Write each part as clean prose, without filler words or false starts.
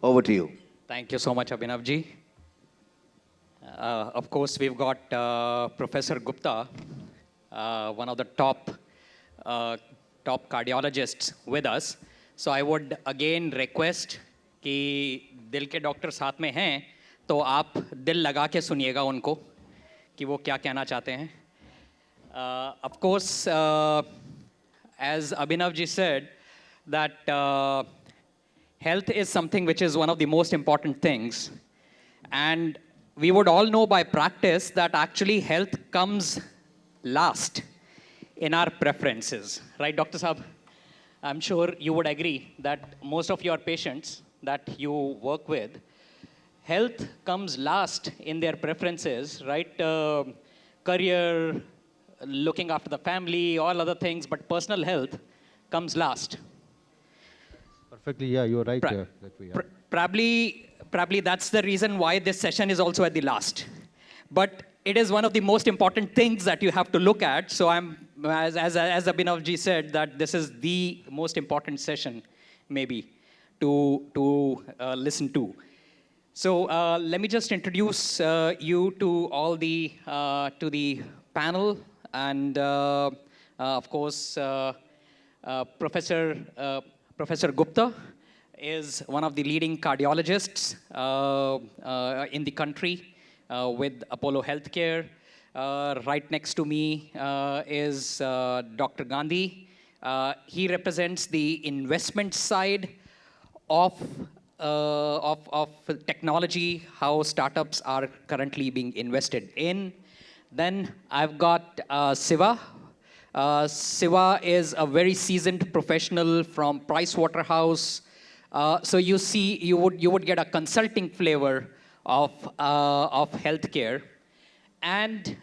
Over to you. Thank you so much, Abhinavji. Of course, we've got Professor Gupta, one of the uh, top cardiologists with us. So I would again request कि दिल के doctor साथ में हैं, तो आप दिल लगा के सुनिएगा उनको कि वो क्या कहना चाहते हैं. Of course, as Abhinavji said, that health is something which is one of the most important things. And we would all know by practice that actually health comes last in our preferences. Right, Dr. Saab? I'm sure you would agree that most of your patients that you work with, health comes last in their preferences, right? Career, looking after the family, all other things, but personal health comes last. Perfectly, yeah, you're right. Probably that's the reason why this session is also at the last. But it is one of the most important things that you have to look at. So as Abhinavji said, that this is the most important session, maybe, to listen to. So let me just introduce you to all to the panel, and of course, Professor Gupta is one of the leading cardiologists in the country with Apollo Healthcare. Right next to me is Dr. Gandhi. He represents the investment side of technology, how startups are currently being invested in. Then I've got Siva. Siva is a very seasoned professional from Price Waterhouse. So you would get a consulting flavor of healthcare. And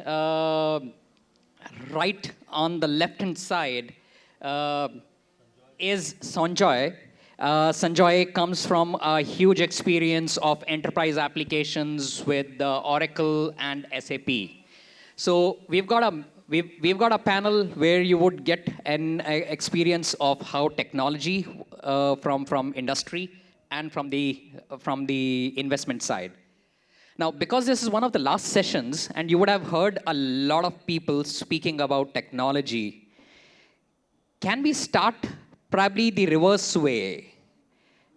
right on the left-hand side is Sanjoy. Sanjoy comes from a huge experience of enterprise applications with Oracle and SAP. So we've got a panel where you would get an experience of how technology from industry and from the investment side. Now, because this is one of the last sessions, and you would have heard a lot of people speaking about technology, can we start probably the reverse way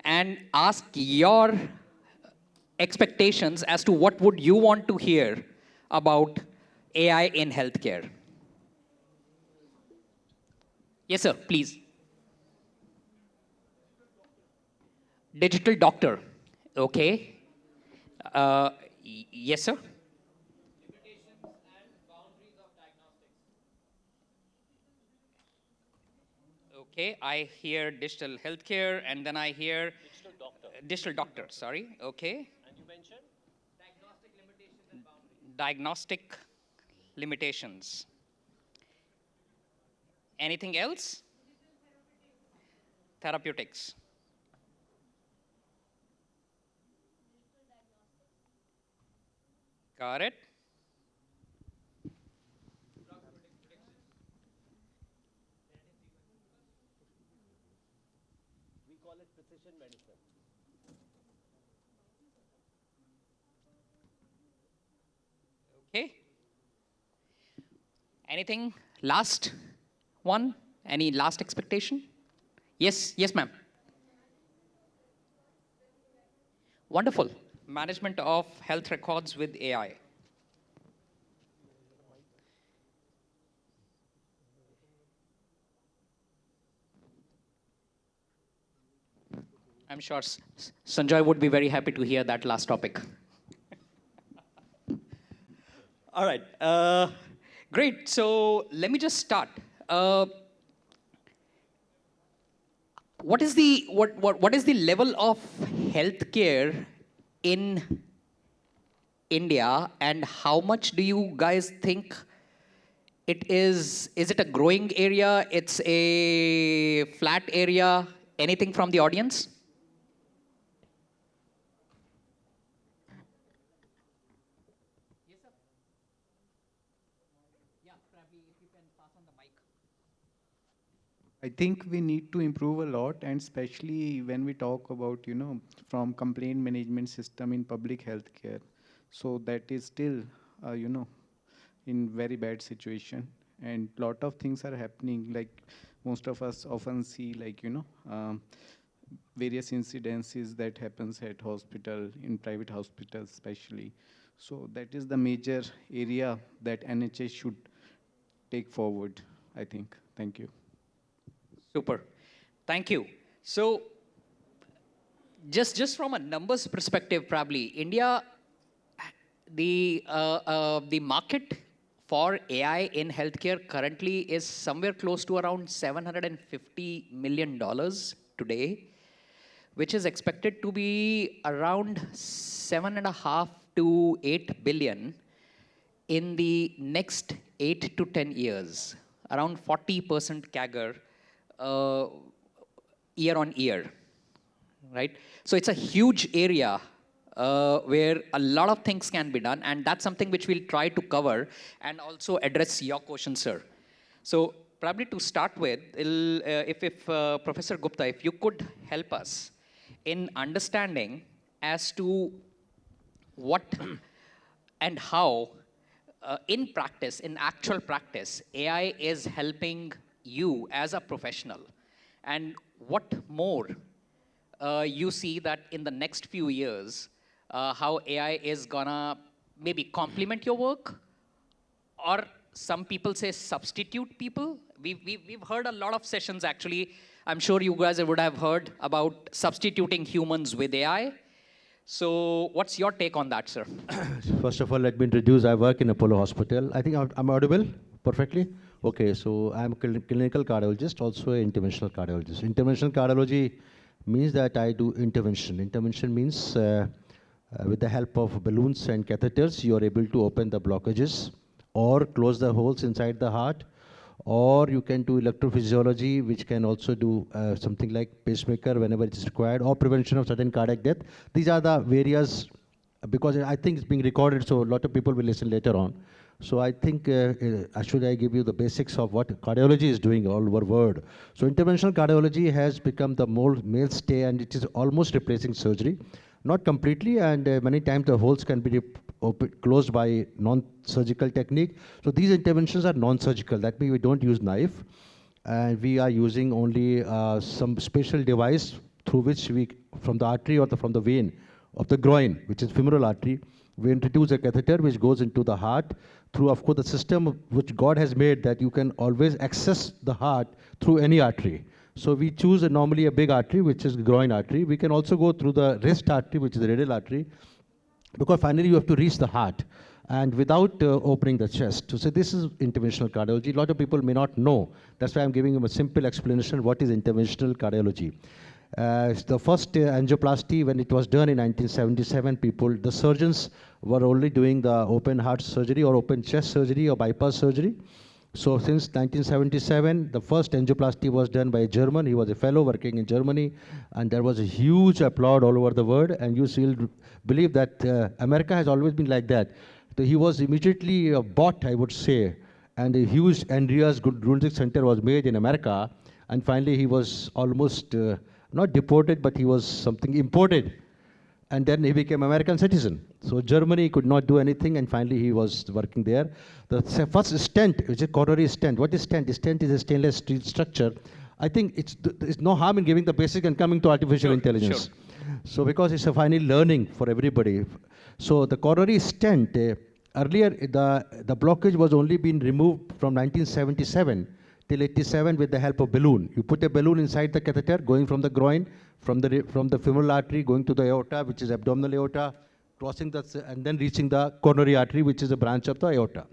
and ask your expectations as to what would you want to hear about AI in healthcare? Yes, sir, please. Digital doctor, okay. Yes, sir. Limitations and boundaries of diagnostics. Okay, I hear digital healthcare, and then I hear digital doctor, sorry, okay. And you mentioned diagnostic limitations and boundaries. Diagnostic limitations. Anything else? Therapeutics. Got it? We call it precision medicine. Okay. Anything last one? Any last expectation? Yes, yes, ma'am. Wonderful. Management of health records with AI. I'm sure Sanjoy would be very happy to hear that last topic. All right. Great. So let me just start. What is the level of healthcare in India, and how much do you guys think it is? Is it a growing area? It's a flat area? Anything from the audience? Yes, sir. Yeah, probably if you can pass on the mic. I think we need to improve a lot, and especially when we talk about, from complaint management system in public healthcare. So that is still, in very bad situation. And lot of things are happening, like most of us often see, like, various incidences that happens at hospital, in private hospitals especially. So that is the major area that NHS should take forward, I think. Thank you. Super. Thank you. So just from a numbers perspective, probably India, the market for AI in healthcare currently is somewhere close to around $750 million today, which is expected to be around 7.5 to 8 billion in the next 8 to 10 years, around 40% CAGR year on year, right? So it's a huge area where a lot of things can be done, and that's something which we'll try to cover and also address your question, sir. So probably to start with, if Professor Gupta, if you could help us in understanding as to what and how in practice, in actual practice, AI is helping you as a professional, and what more you see that in the next few years, how AI is gonna maybe complement your work, or some people say substitute people. We've heard a lot of sessions actually. I'm sure you guys would have heard about substituting humans with AI. So what's your take on that, sir? First of all, let me introduce, I work in Apollo Hospital. I think I'm audible perfectly? Okay, so I'm a clinical cardiologist, also an interventional cardiologist. Interventional cardiology means that I do intervention. Intervention means with the help of balloons and catheters, you are able to open the blockages or close the holes inside the heart, or you can do electrophysiology, which can also do something like pacemaker whenever it is required, or prevention of sudden cardiac death. These are the various, because I think it's being recorded, so a lot of people will listen later on. So I think, actually I give you the basics of what cardiology is doing all over the world. So interventional cardiology has become the more mainstay, and it is almost replacing surgery. Not completely, and many times the holes can be closed by non-surgical technique. So these interventions are non-surgical. That means we don't use knife, and we are using only some special device through which we, from the artery or from the vein of the groin, which is femoral artery, we introduce a catheter which goes into the heart through, of course, the system which God has made that you can always access the heart through any artery. So we choose normally a big artery, which is the groin artery. We can also go through the wrist artery, which is the radial artery, because finally you have to reach the heart, and without opening the chest. So this is interventional cardiology. A lot of people may not know. That's why I'm giving them a simple explanation what is interventional cardiology. The first angioplasty, when it was done in 1977, the surgeons were only doing the open heart surgery or open chest surgery or bypass surgery. So since 1977, the first angioplasty was done by a German. He was a fellow working in Germany, and there was a huge applaud all over the world. And you still believe that America has always been like that. So he was immediately bought, I would say, and a huge Andreas Grundig Center was made in America. And finally, he was almost not deported, but he was something imported. And then he became American citizen. So Germany could not do anything, and finally he was working there. The first stent, which is a coronary stent. What is stent? A stent is a stainless steel structure. I think it's no harm in giving the basic and coming to artificial intelligence. Sure. So because it's a final learning for everybody. So the coronary stent, earlier the blockage was only being removed from 1977 till 87 with the help of balloon. You put a balloon inside the catheter going from the groin, from the femoral artery going to the aorta, which is abdominal aorta, crossing and then reaching the coronary artery, which is a branch of the aorta.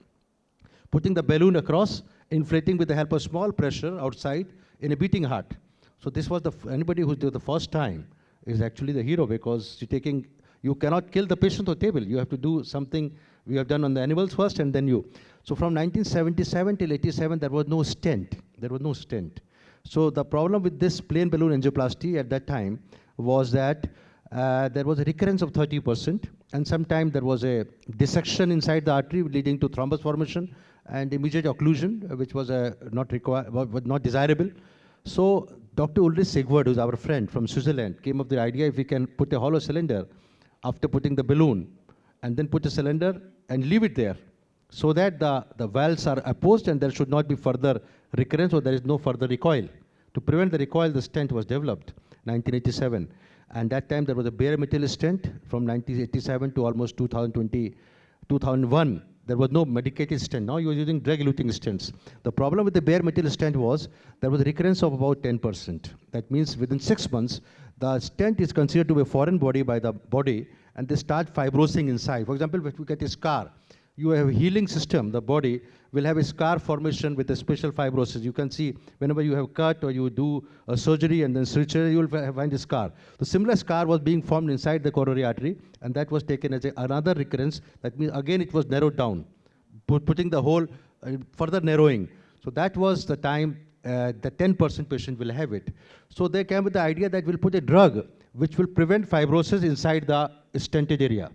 Putting the balloon across, inflating with the help of small pressure outside in a beating heart. So this was anybody who did the first time is actually the hero, because you cannot kill the patient on the table. You have to do something we have done on the animals first, and then you. So from 1977 till 87, there was no stent. There was no stent. So the problem with this plain balloon angioplasty at that time was that there was a recurrence of 30%, and sometimes there was a dissection inside the artery leading to thrombus formation and immediate occlusion, which was not desirable. So Dr. Ulrich Sigvard, who's our friend from Switzerland, came up with the idea if we can put a hollow cylinder after putting the balloon and then put a cylinder and leave it there so that the valves are opposed and there should not be further recurrence or there is no further recoil. To prevent the recoil, the stent was developed 1987. And that time there was a bare metal stent from 1987 to almost 2020, 2001. There was no medicated stent. Now you are using drug-eluting stents. The problem with the bare metal stent was there was a recurrence of about 10%. That means within 6 months, the stent is considered to be a foreign body by the body, and they start fibrosing inside. For example, if you get a scar, you have a healing system, the body will have a scar formation with a special fibrosis. You can see whenever you have cut or you do a surgery and then surgery, you will find a scar. The similar scar was being formed inside the coronary artery, and that was taken as another recurrence. That means again it was narrowed down, putting the whole further narrowing. So that was the time the 10% patient will have it. So they came with the idea that we'll put a drug which will prevent fibrosis inside the stented area.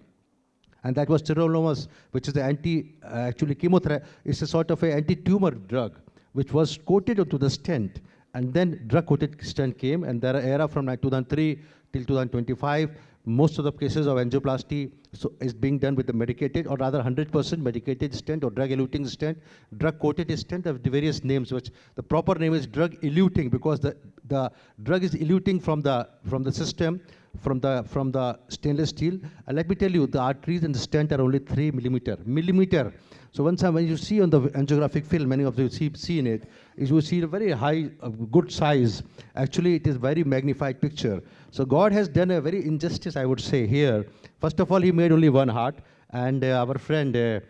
And that was sirolimus, which is the actually chemotherapy. It's a sort of an anti-tumor drug, which was coated onto the stent. And then drug-coated stent came, and there are era from 2003 till 2025. Most of the cases of angioplasty is being done with the medicated, or rather 100% medicated stent or drug-eluting stent. Drug-coated stent have various names, which the proper name is drug-eluting because the drug is eluting from the system, from the stainless steel. And let me tell you, the arteries and the stent are only 3 millimeter. So when you see on the angiographic film, many of you see in it, is you see a very high, good size. Actually, it is very magnified picture. So God has done a very injustice, I would say, here. First of all, He made only one heart, and our friend we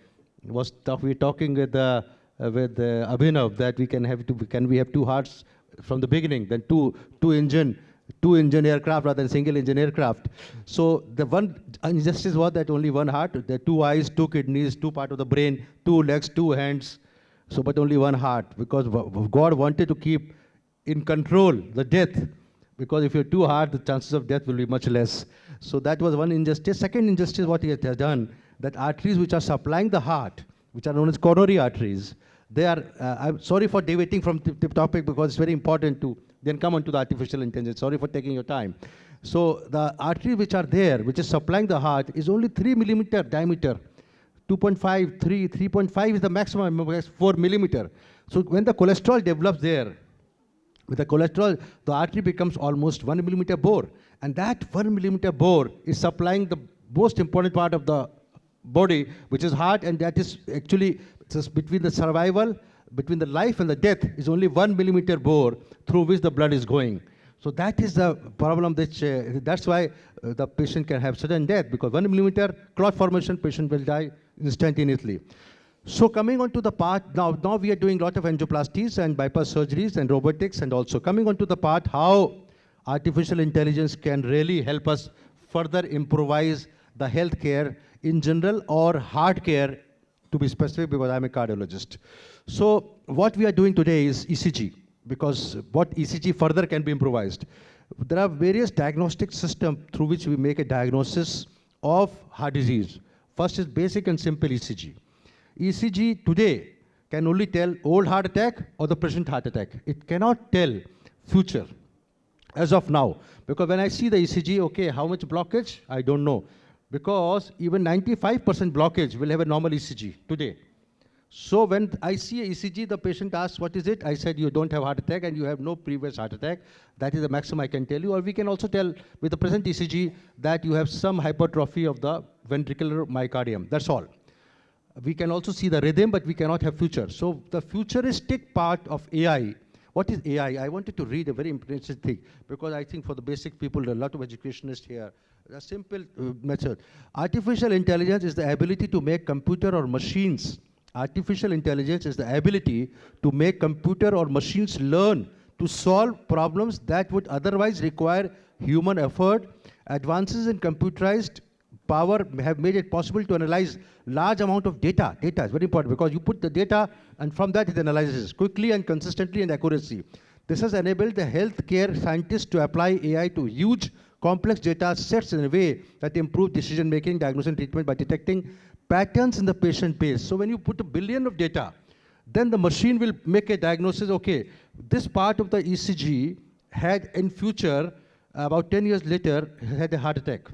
were talking with Abhinav that can we have two hearts from the beginning, then two engine aircraft rather than single engine aircraft. So the one injustice was that only one heart, the 2 eyes, 2 kidneys, 2 parts of the brain, 2 legs, 2 hands. So but only one heart, because God wanted to keep in control the death. Because if you're too hard, the chances of death will be much less. So that was one injustice. Second injustice, what He has done, that arteries which are supplying the heart, which are known as coronary arteries, they are, I'm sorry for deviating from the topic because it's very important to then come on to the artificial intelligence. Sorry for taking your time. So the arteries which are there, which is supplying the heart, is only 3 millimeter diameter. 2.5, 3, 3.5 is the maximum, 4 millimeter. So when the cholesterol develops there, with the cholesterol, the artery becomes almost 1 millimeter bore. And that 1 millimeter bore is supplying the most important part of the body, which is heart, and that is actually just between the survival, between the life and the death, is only 1 millimeter bore through which the blood is going. So that is the problem, that's why the patient can have sudden death, because 1 millimeter clot formation, patient will die instantaneously. So coming on to the part, now we are doing a lot of angioplasties and bypass surgeries and robotics, and also coming on to the part how artificial intelligence can really help us further improvise the healthcare in general or heart care, to be specific, because I'm a cardiologist. So what we are doing today is ECG, because what ECG further can be improvised. There are various diagnostic systems through which we make a diagnosis of heart disease. First is basic and simple ECG. ECG today can only tell old heart attack or the present heart attack. It cannot tell future as of now. Because when I see the ECG, okay, how much blockage? I don't know. Because even 95% blockage will have a normal ECG today. So when I see a ECG, the patient asks, what is it? I said, you don't have heart attack and you have no previous heart attack. That is the maximum I can tell you. Or we can also tell with the present ECG that you have some hypertrophy of the ventricular myocardium. That's all. We can also see the rhythm, but we cannot have future. So the futuristic part of AI, what is AI? I wanted to read a very interesting thing, because I think for the basic people, a lot of educationists here, a simple method. Artificial intelligence is the ability to make computer or machines. Artificial intelligence is the ability to make computer or machines learn to solve problems that would otherwise require human effort. Advances in computerized power have made it possible to analyze large amount of data. Data is very important because you put the data and from that it analyzes quickly and consistently and accuracy. This has enabled the healthcare scientists to apply AI to huge complex data sets in a way that improve decision making, diagnosis and treatment by detecting patterns in the patient base. So when you put 1 billion of data, Then the machine will make a diagnosis, okay, this part of the ECG had in future, about 10 years later, had a heart attack.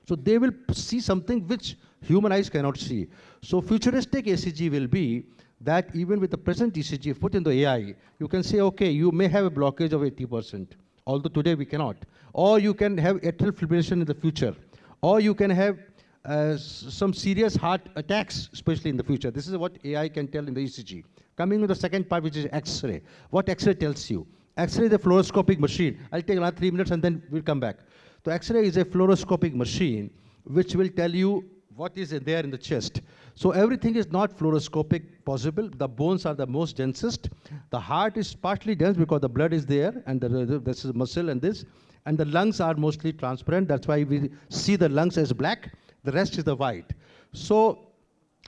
So they will see something which human eyes cannot see. So futuristic ECG will be that even with the present ECG, if put in the AI, you can say, okay, you may have a blockage of 80%, although today we cannot. Or you can have atrial fibrillation in the future. Or you can have some serious heart attacks, especially in the future. This is what AI can tell in the ECG. Coming to the second part, which is X-ray. What X-ray tells you? X-ray is a fluoroscopic machine. I'll take another 3 minutes and then we'll come back. So X-ray is a fluoroscopic machine which will tell you what is there in the chest. So everything is not fluoroscopic possible. The bones are the most densest. The heart is partly dense because the blood is there, and this is muscle and this. And the lungs are mostly transparent. That's why we see the lungs as black. The rest is the white. So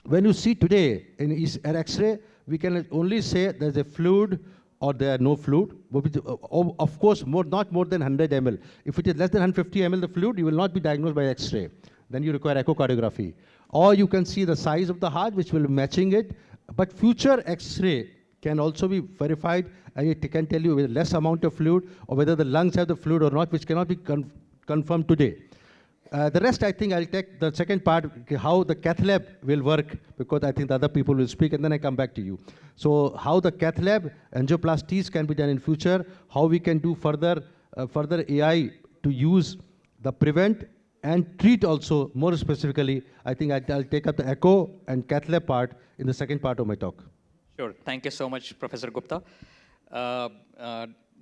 when you see today in an X-ray, we can only say there's a fluid or there are no fluid. Of course, not more than 100 ml. If it is less than 150 ml the fluid, you will not be diagnosed by X-ray. Then you require echocardiography. Or you can see the size of the heart, which will be matching it. But future X-ray can also be verified, and it can tell you with less amount of fluid or whether the lungs have the fluid or not, which cannot be confirmed today. The rest, I think I'll take the second part, how the cath lab will work, because I think the other people will speak, and then I come back to you. So how the cath lab angioplasties can be done in future, how we can do further AI to use the prevent and treat also more specifically. I think I'll take up the echo and cath lab part in the second part of my talk. Sure. Thank you so much, Professor Gupta.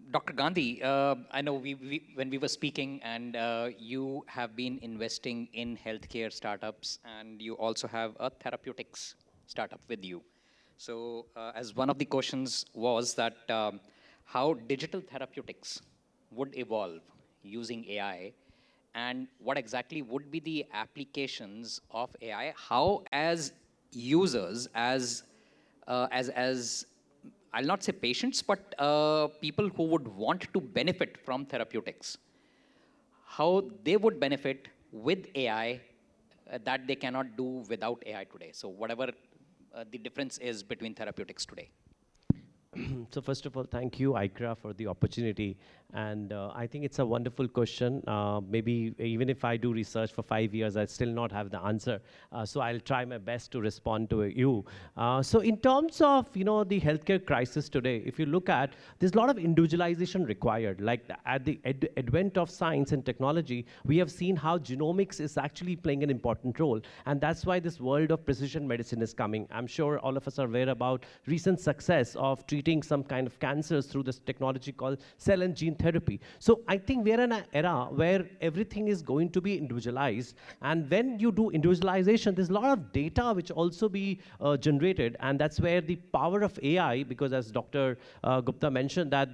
Dr. Gandhi, I know when we were speaking, and you have been investing in healthcare startups, and you also have a therapeutics startup with you. So as one of the questions was that how digital therapeutics would evolve using AI, and what exactly would be the applications of AI, how as users, as I'll not say patients, but people who would want to benefit from therapeutics, how they would benefit with AI that they cannot do without AI today. So whatever the difference is between therapeutics today. So first of all, thank you, AICRA, for the opportunity. And I think it's a wonderful question. Maybe even if I do research for 5 years, I still not have the answer. So I'll try my best to respond to you. So in terms of the healthcare crisis today, if you look at, there's a lot of individualization required. Like at the advent of science and technology, we have seen how genomics is actually playing an important role. And that's why this world of precision medicine is coming. I'm sure all of us are aware about recent success of treating some kind of cancers through this technology called cell and gene therapy. So I think we're in an era where everything is going to be individualized. And when you do individualization, there's a lot of data which also be generated. And that's where the power of AI, because as Dr. Gupta mentioned, that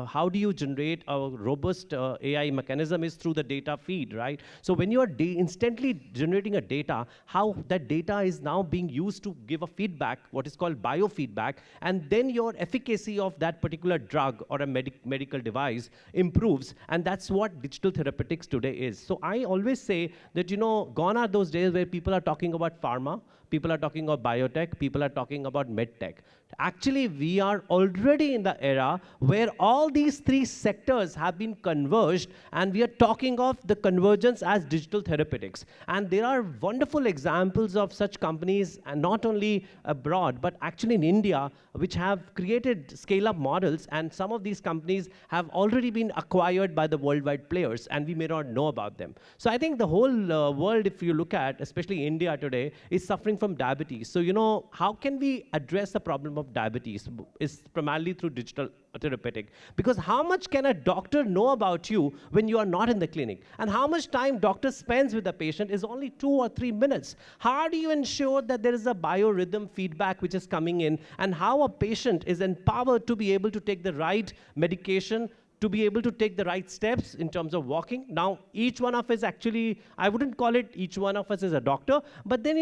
how do you generate a robust AI mechanism is through the data feed, right? So when you are instantly generating a data, how that data is now being used to give a feedback, what is called biofeedback, and then your efficacy of that particular drug or a medical device improves, and that's what digital therapeutics today is. So I always say that, gone are those days where people are talking about pharma, people are talking about biotech, people are talking about medtech. Actually, we are already in the era where all these three sectors have been converged, and we are talking of the convergence as digital therapeutics. And there are wonderful examples of such companies, and not only abroad, but actually in India, which have created scale-up models, and some of these companies have already been acquired by the worldwide players, and we may not know about them. So I think the whole world, if you look at, especially India today, is suffering from diabetes. So, how can we address the problem of diabetes? Is primarily through digital therapeutic. Because how much can a doctor know about you when you are not in the clinic? And how much time doctor spends with the patient is only 2 or 3 minutes. How do you ensure that there is a biorhythm feedback which is coming in, and how a patient is empowered to be able to take the right medication, to be able to take the right steps in terms of walking? Now, each one of us actually, I wouldn't call it each one of us is a doctor, but then,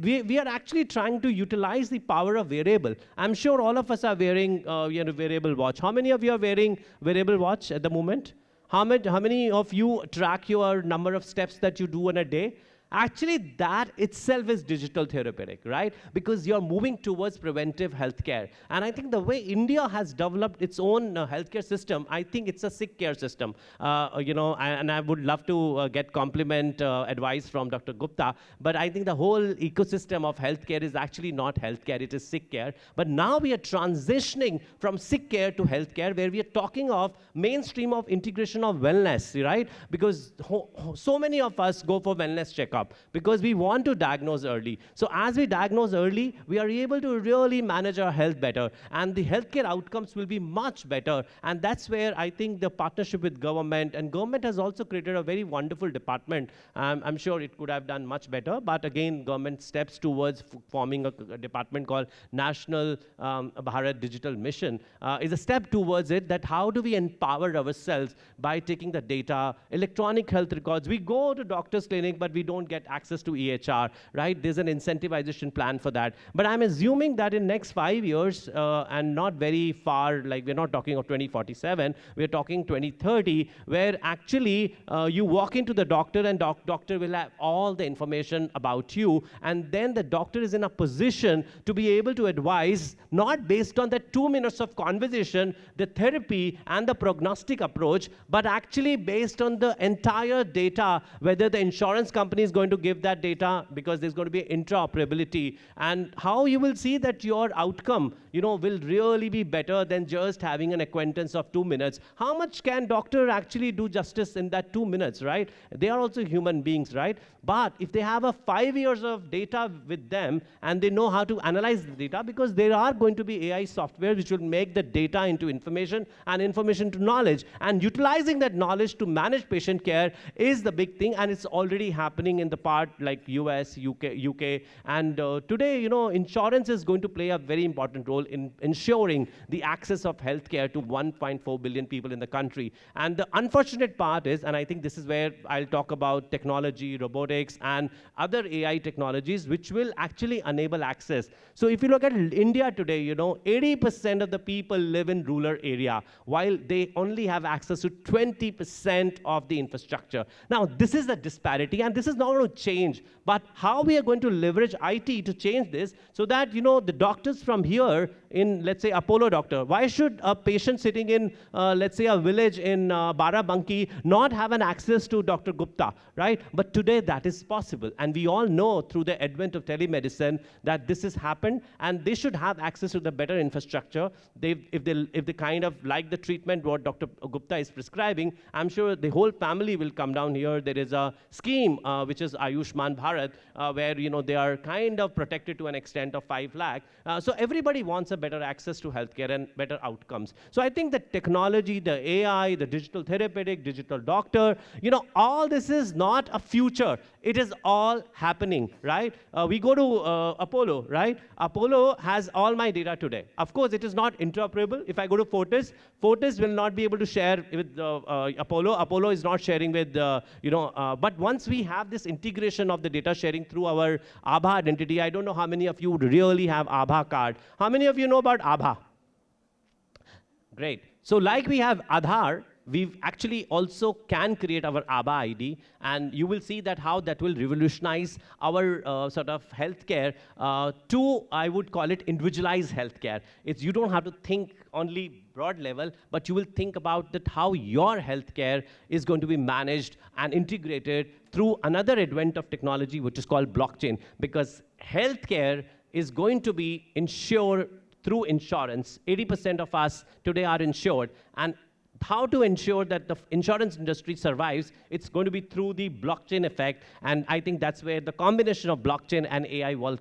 we are actually trying to utilize the power of wearable. I'm sure all of us are wearing, wearable watch. How many of you are wearing wearable watch at the moment? How many of you track your number of steps that you do in a day? Actually, that itself is digital therapeutic, right? Because you're moving towards preventive healthcare. And I think the way India has developed its own healthcare system, I think it's a sick care system. And I would love to get compliment advice from Dr. Gupta, but I think the whole ecosystem of healthcare is actually not healthcare, it is sick care. But now we are transitioning from sick care to healthcare, where we are talking of mainstream of integration of wellness, right? Because so many of us go for wellness checkup because we want to diagnose early. So as we diagnose early, we are able to really manage our health better, and the healthcare outcomes will be much better. And that's where I think the partnership with government, and government has also created a very wonderful department. I'm sure it could have done much better, but again, government steps towards forming a department called National Bharat Digital Mission is a step towards it, that how do we empower ourselves by taking the data, electronic health records. We go to doctor's clinic, but we don't get access to EHR, right? There's an incentivization plan for that. But I'm assuming that in next 5 years, and not very far, like we're not talking of 2047, we're talking 2030, where actually you walk into the doctor and doctor will have all the information about you, and then the doctor is in a position to be able to advise, not based on the 2 minutes of conversation, the therapy and the prognostic approach, but actually based on the entire data, whether the insurance company is going to give that data, because there's going to be interoperability, and how you will see that your outcome, will really be better than just having an acquaintance of 2 minutes. How much can doctor actually do justice in that 2 minutes, right? They are also human beings, right? But if they have a 5 years of data with them, and they know how to analyze the data, because there are going to be AI software which will make the data into information and information to knowledge, and utilizing that knowledge to manage patient care is the big thing, and it's already happening in the part like US, UK, and today, insurance is going to play a very important role in ensuring the access of healthcare to 1.4 billion people in the country. And the unfortunate part is, and I think this is where I'll talk about technology, robotics, and other AI technologies, which will actually enable access. So if you look at India today, 80% of the people live in rural area, while they only have access to 20% of the infrastructure. Now, this is a disparity, and this is not going to change. But how we are going to leverage IT to change this, so that, the doctors from here in, let's say, Apollo doctor, why should a patient sitting in, let's say, a village in Barabanki not have an access to Dr. Gupta, right? But today that is possible. And we all know through the advent of telemedicine that this has happened, and they should have access to the better infrastructure. If they kind of like the treatment what Dr. Gupta is prescribing, I'm sure the whole family will come down here. There is a scheme which is Ayushman Bharat, where they are kind of protected to an extent of 5 lakh. So everybody wants a better access to healthcare and better outcomes. So I think the technology, the AI, the digital therapeutic, digital doctor, all this is not a future. It is all happening, right? We go to Apollo, right? Apollo has all my data today. Of course, it is not interoperable. If I go to Fortis, Fortis will not be able to share with Apollo. Apollo is not sharing with, but once we have this integration of the data sharing through our Aadhaar identity, I don't know how many of you really have Aadhaar card. How many of you know about Aadhaar? Great. So like we have Aadhaar, we actually also can create our Aadhaar ID, and you will see that how that will revolutionize our sort of healthcare to, I would call it, individualized healthcare. You don't have to think only broad level, but you will think about that how your healthcare is going to be managed and integrated through another advent of technology, which is called blockchain, because healthcare is going to be insured through insurance. 80% of us today are insured, and how to ensure that the insurance industry survives, it's going to be through the blockchain effect. And I think that's where the combination of blockchain and AI will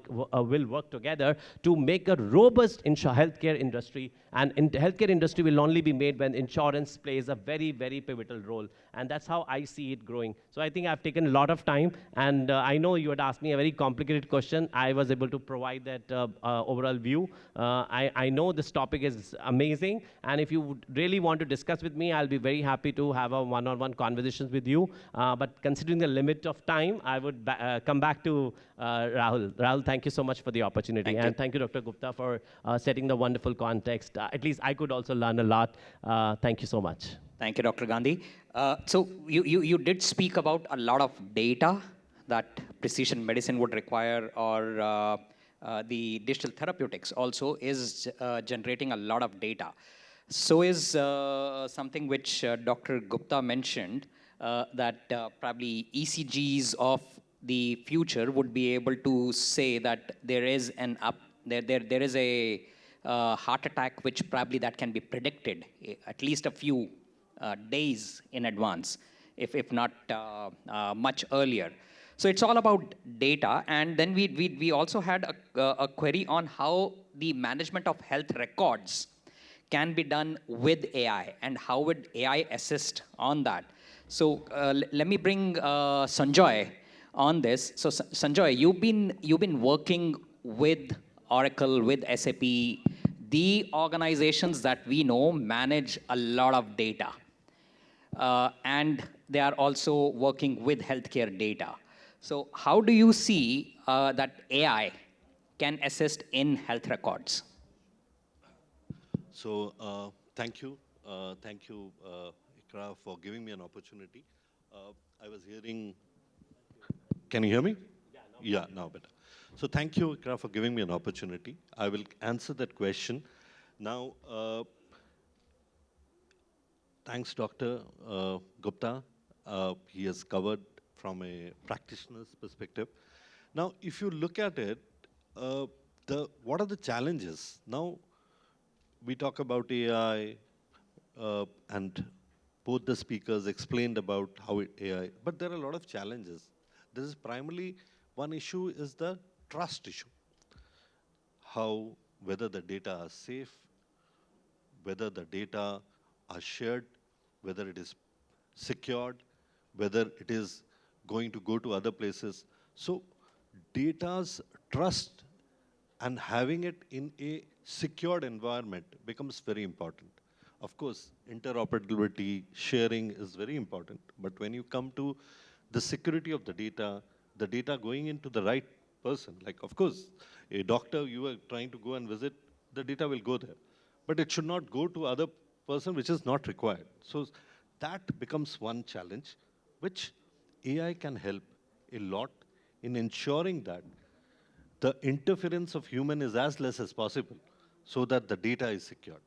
work together to make a robust healthcare industry. And in the healthcare industry will only be made when insurance plays a very, very pivotal role. And that's how I see it growing. So I think I've taken a lot of time. And I know you had asked me a very complicated question. I was able to provide that overall view. I know this topic is amazing. And if you would really want to discuss with me, I'll be very happy to have a one-on-one conversations with you. But considering the limit of time, I would come back to Rahul. Rahul, thank you so much for the opportunity. And thank you, Dr. Gupta, for setting the wonderful context. At least I could also learn a lot. Thank you so much. Thank you, Dr. Gandhi. So you did speak about a lot of data that precision medicine would require, or the digital therapeutics also, is generating a lot of data. So is something which Dr. Gupta mentioned, that probably ECGs of the future would be able to say that there is there is a heart attack which probably that can be predicted at least a few days in advance, if not much earlier. So it's all about data. And then we also had a query on how the management of health records can be done with AI, and how would AI assist on that. So let me bring Sanjoy on this. So Sanjoy, you've been working with Oracle, with SAP, the organizations that we know manage a lot of data. And they are also working with healthcare data. So how do you see that AI can assist in health records? So thank you, ICRA, for giving me an opportunity. I was hearing, can you hear me? Yeah, now better. So thank you, ICRA, for giving me an opportunity. I will answer that question. Now, thanks, Dr. Gupta. He has covered from a practitioner's perspective. Now, if you look at it, what are the challenges? Now, we talk about AI, and both the speakers explained about how AI, but there are a lot of challenges. This is primarily, one issue is the trust issue. Whether the data are safe, whether the data are shared, whether it is secured, whether it is going to go to other places. So data's trust and having it in a secured environment becomes very important. Of course, interoperability, sharing is very important, but when you come to the security of the data going into the right person, like of course, a doctor you are trying to go and visit, the data will go there, but it should not go to other person which is not required. So that becomes one challenge, which AI can help a lot in ensuring that the interference of human is as less as possible so that the data is secured.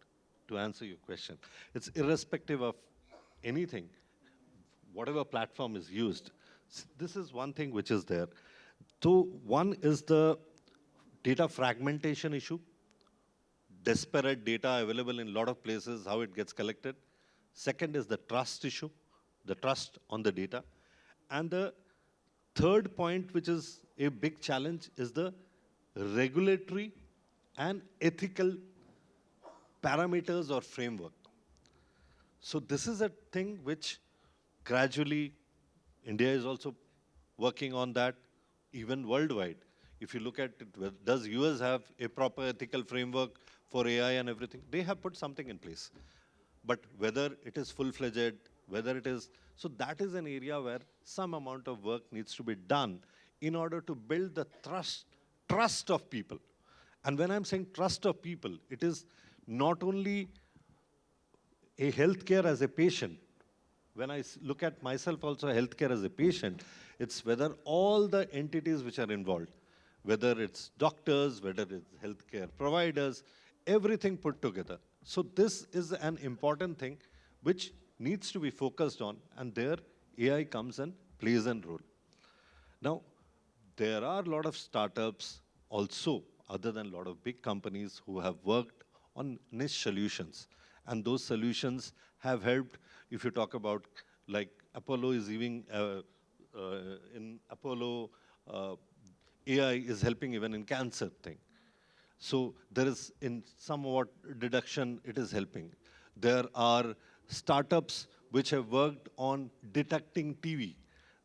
To answer your question, it's irrespective of anything, whatever platform is used. This is one thing which is there. So one is the data fragmentation issue, disparate data available in a lot of places, how it gets collected. Second is the trust issue, the trust on the data. And the third point, which is a big challenge, is the regulatory and ethical parameters or framework. So this is a thing which gradually India is also working on that, even worldwide. If you look at it, does US have a proper ethical framework for AI and everything? They have put something in place. But whether it is full-fledged, whether it is, so that is an area where some amount of work needs to be done in order to build the trust of people. And when I'm saying trust of people, it is not only a healthcare as a patient. When I look at myself also healthcare as a patient, it's whether all the entities which are involved, whether it's doctors, whether it's healthcare providers, everything put together. So this is an important thing which needs to be focused on, and there AI comes and plays a role. Now, there are a lot of startups also, other than a lot of big companies, who have worked on niche solutions. And those solutions have helped, if you talk about, like Apollo is even, in Apollo, AI is helping even in cancer thing. So there is, in somewhat deduction, it is helping. There are startups which have worked on detecting TB.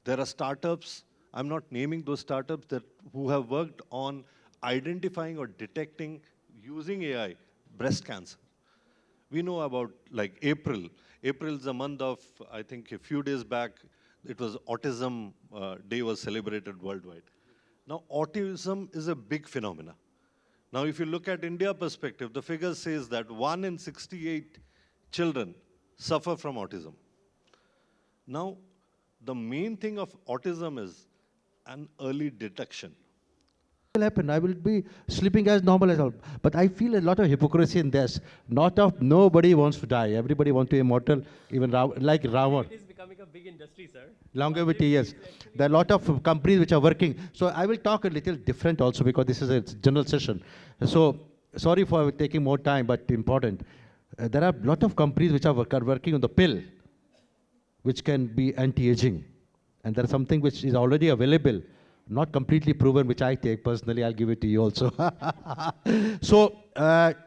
There are startups, I'm not naming those startups, who have worked on identifying or detecting, using AI, breast cancer. We know about like April. April is a month of, I think a few days back, it was Autism Day was celebrated worldwide. Now, autism is a big phenomena. Now, if you look at India perspective, the figure says that 1 in 68 children suffer from autism. Now, the main thing of autism is, an early detection. Will happen. I will be sleeping as normal as all. But I feel a lot of hypocrisy in this. Nobody wants to die. Everybody wants to be immortal, even like Ravan. It is becoming a big industry, sir. Longevity, yes. There are a lot of companies which are working. So I will talk a little different also because this is a general session. So sorry for taking more time, but important. There are a lot of companies which are working on the pill, which can be anti-aging. And there is something which is already available, not completely proven, which I take personally. I'll give it to you also. So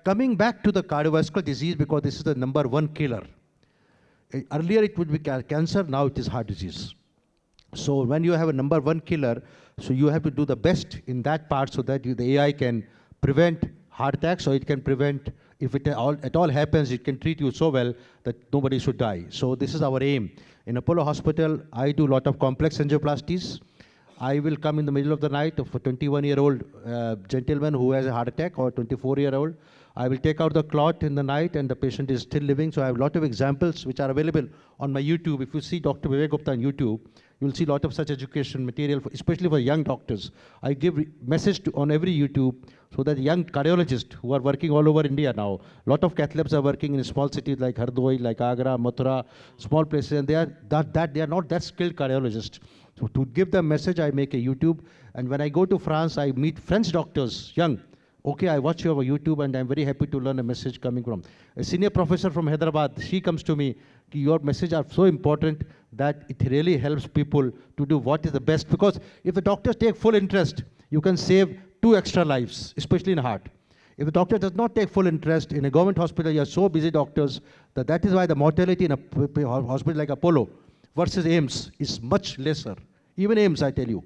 coming back to the cardiovascular disease, because this is the #1 killer. Earlier it would be cancer, now it is heart disease. So when you have a #1 killer, so you have to do the best in that part so that the AI can prevent heart attacks, or it can prevent, if it at all happens, it can treat you so well that nobody should die. So this is our aim. In Apollo Hospital, I do a lot of complex angioplasties. I will come in the middle of the night of a 21-year-old gentleman who has a heart attack, or 24-year-old. I will take out the clot in the night and the patient is still living. So I have a lot of examples which are available on my YouTube. If you see Dr. Vivek Gupta on YouTube, you will see a lot of such education material, especially for young doctors. I give message on every YouTube so that young cardiologists who are working all over India now, a lot of cath labs are working in small cities like Hardoi, like Agra, Mathura, small places, and they are not that skilled cardiologists. So to give them message, I make a YouTube. And when I go to France, I meet French doctors, young. Okay, I watch your YouTube and I'm very happy to learn a message coming from a senior professor from Hyderabad. She comes to me, your message are so important that it really helps people to do what is the best. Because if the doctors take full interest, you can save 2 extra lives, especially in heart. If the doctor does not take full interest in a government hospital, you are so busy doctors that is why the mortality in a hospital like Apollo versus AIMS is much lesser. Even AIMS, I tell you,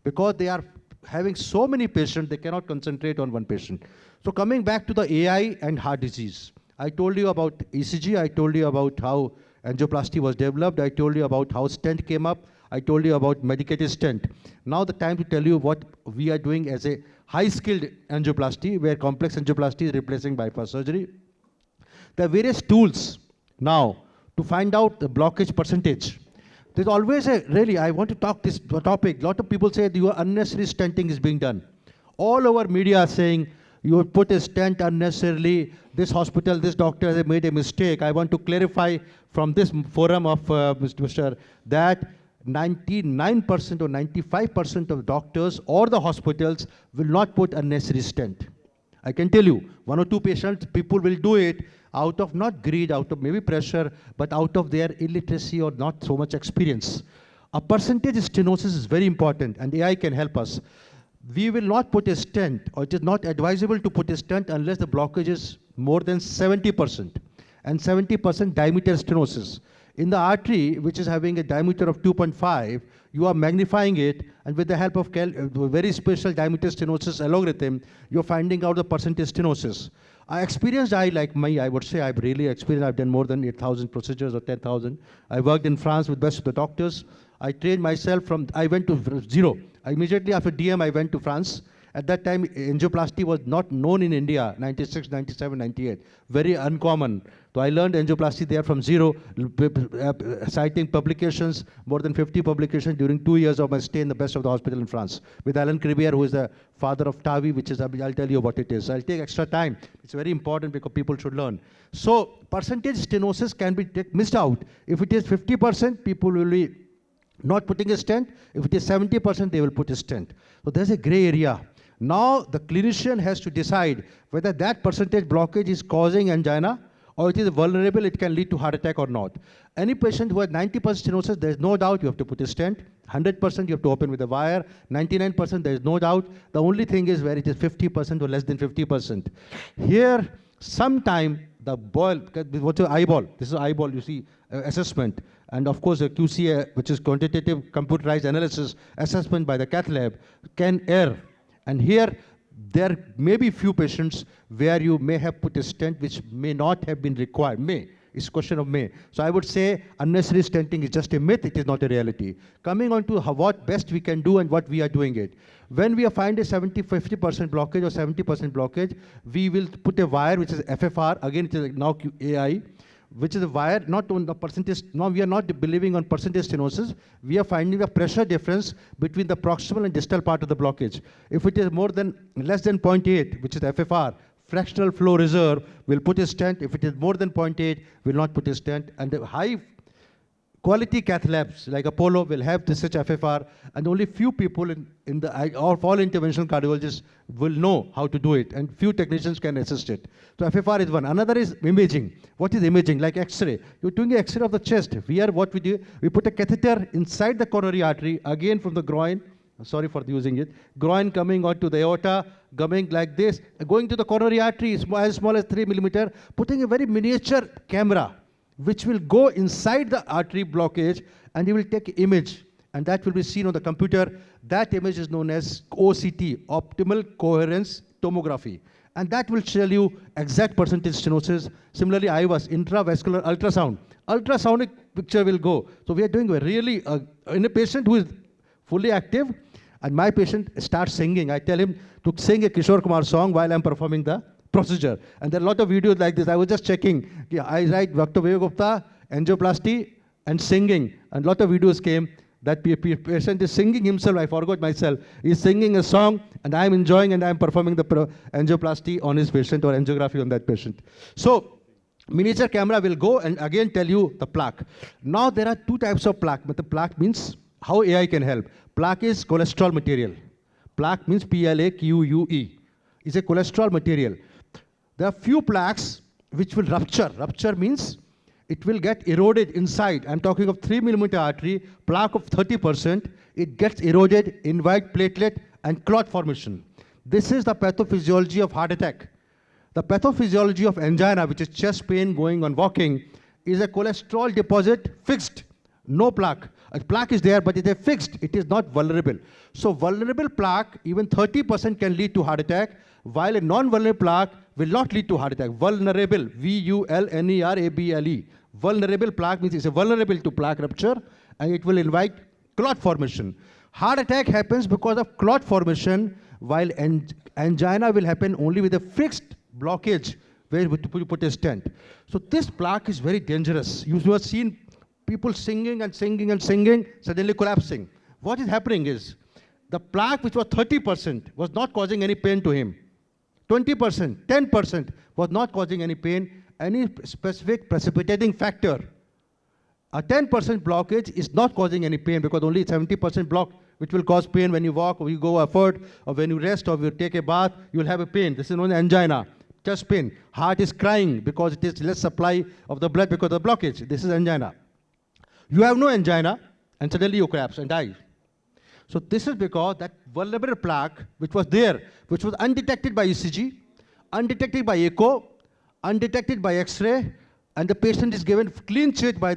because they are having so many patients, they cannot concentrate on one patient. So coming back to the AI and heart disease, I told you about ECG, I told you about how angioplasty was developed, I told you about how stent came up, I told you about medicated stent. Now the time to tell you what we are doing as a high-skilled angioplasty, where complex angioplasty is replacing bypass surgery. There are various tools now to find out the blockage percentage. There's always I want to talk this topic. A lot of people say your unnecessary stenting is being done. All over media are saying, you put a stent unnecessarily, this hospital, this doctor has made a mistake. I want to clarify from this forum of Mr. that 99% or 95% of doctors or the hospitals will not put unnecessary stent. I can tell you, 1 or 2 patients, people will do it out of not greed, out of maybe pressure, but out of their illiteracy or not so much experience. A percentage stenosis is very important, and AI can help us. We will not put a stent, or it is not advisable to put a stent unless the blockage is more than 70%, and 70% diameter stenosis. In the artery, which is having a diameter of 2.5, you are magnifying it, and with the help of very special diameter stenosis algorithm, you're finding out the percentage stenosis. I would say I've really experienced, I've done more than 8,000 procedures or 10,000. I worked in France with best of the doctors. I trained myself I went to zero. Immediately after DM, I went to France. At that time, angioplasty was not known in India, 96, 97, 98. Very uncommon. So I learned angioplasty there from zero, citing publications, more than 50 publications during 2 years of my stay in the best of the hospital in France, with Alain Cribier, who is the father of TAVI, which is, I'll tell you what it is. I'll take extra time. It's very important because people should learn. So percentage stenosis can be missed out. If it is 50%, people will be not putting a stent. If it is 70%, they will put a stent. So there's a gray area. Now the clinician has to decide whether that percentage blockage is causing angina, or it is vulnerable, it can lead to heart attack or not. Any patient who has 90% stenosis, there is no doubt you have to put a stent. 100% you have to open with a wire. 99% there is no doubt. The only thing is where it is 50% or less than 50%. Here, sometime the what's your eyeball? This is eyeball, you see, assessment. And of course, the QC, which is quantitative computerized analysis assessment by the cath lab, can err. And here, there may be few patients where you may have put a stent which may not have been required. It's a question of may. So I would say unnecessary stenting is just a myth, it is not a reality. Coming on to what best we can do and what we are doing it. When we find a 50% blockage or 70% blockage, we will put a wire which is FFR, again it is now AI. which is a wire, not on the percentage. Now we are not believing on percentage stenosis. We are finding a pressure difference between the proximal and distal part of the blockage. If it is less than 0.8, which is FFR, fractional flow reserve, will put a stent. If it is more than 0.8, will not put a stent. And the high quality cath labs like Apollo will have this such FFR, and only few people of all interventional cardiologists will know how to do it, and few technicians can assist it. So FFR is one. Another is imaging. What is imaging? Like X-ray. You're doing an X-ray of the chest. What we do, we put a catheter inside the coronary artery, again from the groin. Sorry for using it. Groin coming onto the aorta, coming like this, going to the coronary artery, as small as 3 millimeter, putting a very miniature camera which will go inside the artery blockage, and you will take image, and that will be seen on the computer. That image is known as OCT, optimal coherence tomography, and that will tell you exact percentage stenosis. Similarly, IVUS, intravascular ultrasound. Ultrasonic picture will go. So we are doing really, in a patient who is fully active, and my patient starts singing. I tell him to sing a Kishore Kumar song while I'm performing the procedure. And there are a lot of videos like this. I was just checking. Yeah, I write Dr. Vivek Gupta, angioplasty, and singing. And a lot of videos came that patient is singing himself. I forgot myself. He's singing a song, and I'm enjoying, and I'm performing the angioplasty on his patient or angiography on that patient. So miniature camera will go and again tell you the plaque. Now there are two types of plaque. But the plaque means how AI can help. Plaque is cholesterol material. Plaque means PLAQUE. It's a cholesterol material. There are few plaques which will rupture. Rupture means it will get eroded inside. I'm talking of 3 millimeter artery, plaque of 30%. It gets eroded, invite platelet and clot formation. This is the pathophysiology of heart attack. The pathophysiology of angina, which is chest pain going on walking, is a cholesterol deposit fixed, no plaque. A plaque is there, but it is fixed. It is not vulnerable. So vulnerable plaque, even 30% can lead to heart attack, while a non-vulnerable plaque will not lead to heart attack. Vulnerable, VULNERABLE. Vulnerable plaque means it's vulnerable to plaque rupture, and it will invite clot formation. Heart attack happens because of clot formation, while angina will happen only with a fixed blockage where you put a stent. So this plaque is very dangerous. You have seen people singing and singing and singing, suddenly collapsing. What is happening is, the plaque which was 30% was not causing any pain to him. 20%, 10% was not causing any pain, any specific precipitating factor. A 10% blockage is not causing any pain because only 70% block, which will cause pain when you walk or you go effort or when you rest or you take a bath, you will have a pain. This is known as angina, chest pain. Heart is crying because it is less supply of the blood because of the blockage. This is angina. You have no angina, and suddenly you collapse and die. So this is because that vulnerable plaque, which was there, which was undetected by ECG, undetected by echo, undetected by X-ray, and the patient is given clean sheet by